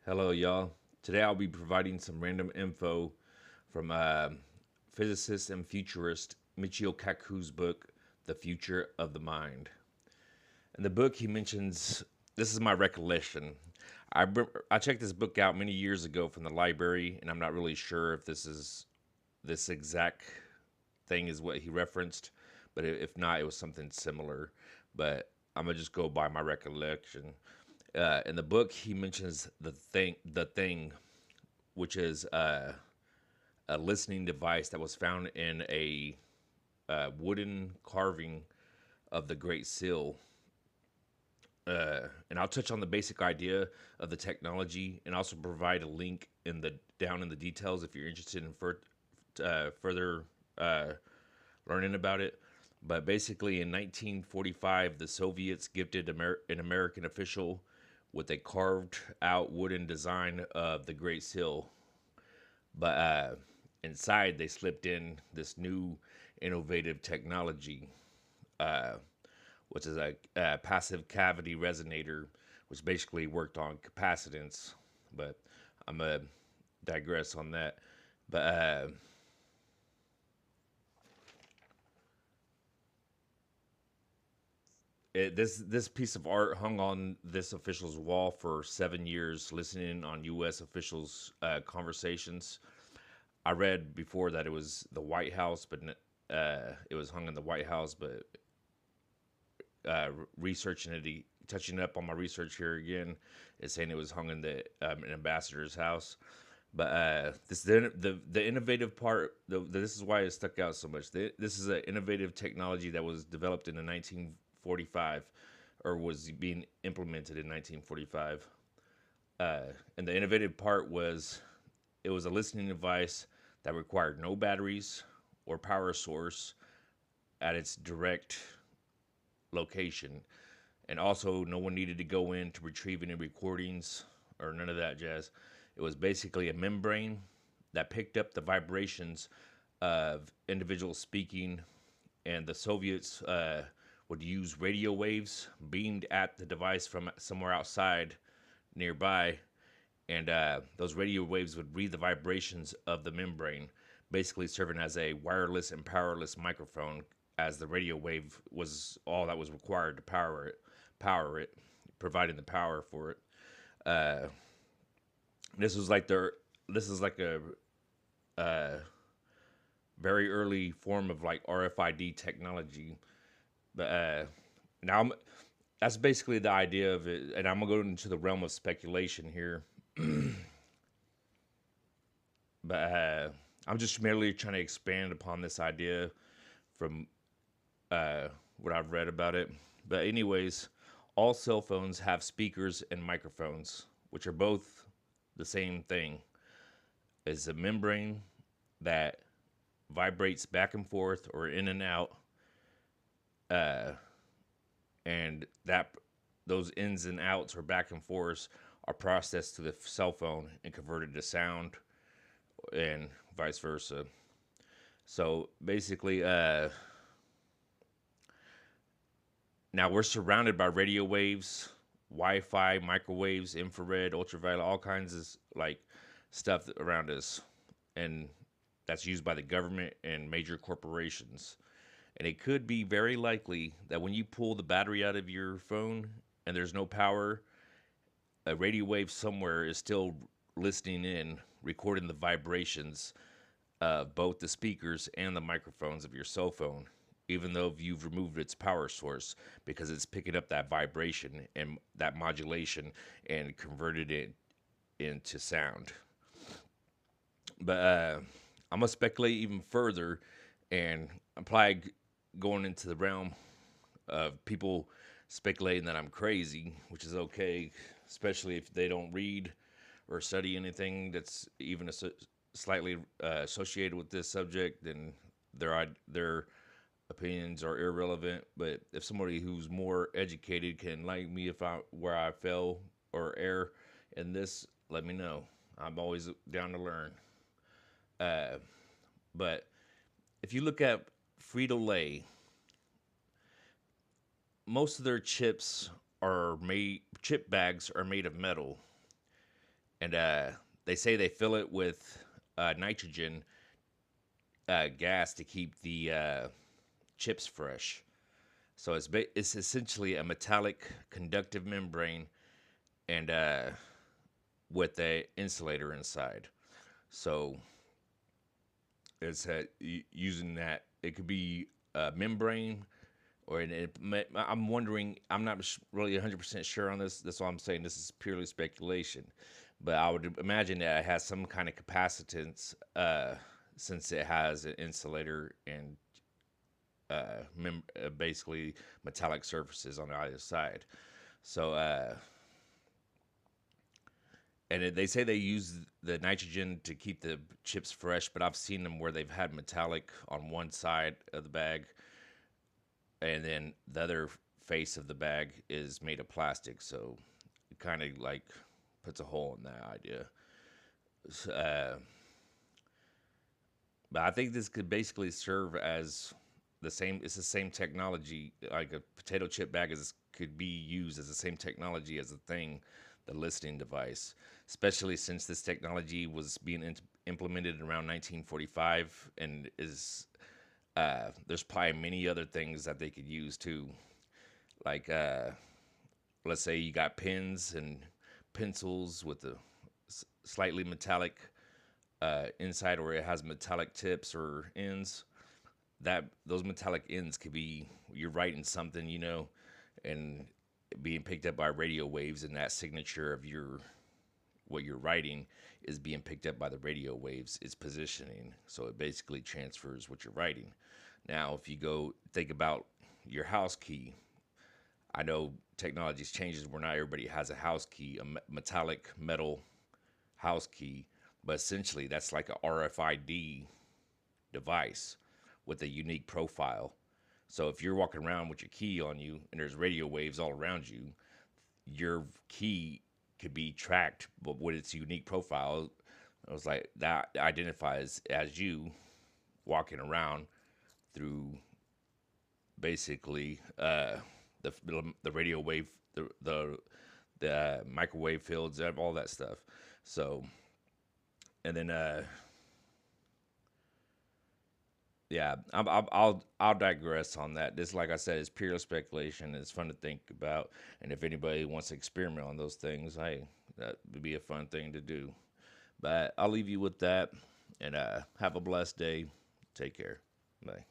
Hello, y'all. Today I'll be providing some random info from physicist and futurist Michio Kaku's book, The Future of the Mind. In the book, he mentions this is my recollection. I checked this book out many years ago from the library, and I'm not really sure if this exact thing is what he referenced, but if not, it was something similar. But I'm gonna just go by my recollection. In the book, he mentions the thing, which is a listening device that was found in a wooden carving of the Great Seal. And I'll touch on the basic idea of the technology, and also provide a link in the down in the details if you're interested in further uh, learning about it. But basically, in 1945, the Soviets gifted an American official with a carved out wooden design of the Great Seal. But inside, they slipped in this new innovative technology, uh, which is a passive cavity resonator, which basically worked on capacitance. But I'm going to digress on that. But this piece of art hung on this official's wall for 7 years, listening on U.S. officials' conversations. I read before that it was the White House, but it was hung in the White House. But researching it, touching up on my research here again, is saying it was hung in the an ambassador's house. But the innovative part. This is why it stuck out so much. This is an innovative technology that was developed in the 1945, or was being implemented in 1945. And the innovative part was it was a listening device that required no batteries or power source at its direct location. And also, no one needed to go in to retrieve any recordings or none of that jazz. It was basically a membrane that picked up the vibrations of individuals speaking, and the Soviets would use radio waves beamed at the device from somewhere outside nearby, and those radio waves would read the vibrations of the membrane, basically serving as a wireless and powerless microphone, as the radio wave was all that was required to power it, providing the power for it. Uh, this was like their this is like a uh, very early form of like RFID technology. But now that's basically the idea of it, and I'm gonna go into the realm of speculation here. But I'm just merely trying to expand upon this idea from what I've read about it. But anyways, all cell phones have speakers and microphones, which are both the same thing. It's a membrane that vibrates back and forth or in and out, uh, and that those ins and outs or back and forths are processed to the cell phone and converted to sound, and vice versa. So basically, now we're surrounded by radio waves, Wi-Fi, microwaves, infrared, ultraviolet, all kinds of like stuff around us, and that's used by the government and major corporations. And it could be very likely that when you pull the battery out of your phone and there's no power, a radio wave somewhere is still listening in, recording the vibrations of both the speakers and the microphones of your cell phone, even though you've removed its power source, because it's picking up that vibration and that modulation and converted it into sound. But I'm gonna speculate even further and apply going into the realm of people speculating that I'm crazy, which is okay, especially if they don't read or study anything that's even slightly associated with this subject. Then their opinions are irrelevant. But if somebody who's more educated can enlighten me if I where I fell or err in this, let me know. I'm always down to learn. Uh, but if you look at Frito Lay, most of their chip bags are made of metal, and they say they fill it with nitrogen gas to keep the chips fresh. So it's essentially a metallic conductive membrane and with a insulator inside. So it's using that. It could be a membrane, or I'm wondering. I'm not really 100% sure on this. That's why I'm saying this is purely speculation. But I would imagine that it has some kind of capacitance, since it has an insulator and basically metallic surfaces on either side. So, they say they use the nitrogen to keep the chips fresh, but I've seen them where they've had metallic on one side of the bag, and then the other face of the bag is made of plastic. So it kind of like puts a hole in that idea. Uh, but I think this could basically serve as the same. It's the same technology. Like a potato chip bag could be used as the same technology as the thing, the listening device. Especially since this technology was being implemented around 1945, and is there's probably many other things that they could use too. Like let's say you got pens and pencils with the slightly metallic inside, or it has metallic tips or ends. That those metallic ends could be, you're writing something, and being picked up by radio waves, and that signature of what you're writing is being picked up by the radio waves. It's positioning, so it basically transfers what you're writing. Now, if you go think about your house key, I know technology's changes where not everybody has a house key, a metallic metal house key, but essentially that's like a RFID device with a unique profile. So if you're walking around with your key on you and there's radio waves all around you, your key could be tracked, but with its unique profile, it was like that identifies as you walking around through basically the radio wave, the microwave fields, all that stuff. So, and then yeah, I'll digress on that. This, like I said, is pure speculation. It's fun to think about, and if anybody wants to experiment on those things, hey, that would be a fun thing to do. But I'll leave you with that, and have a blessed day. Take care. Bye.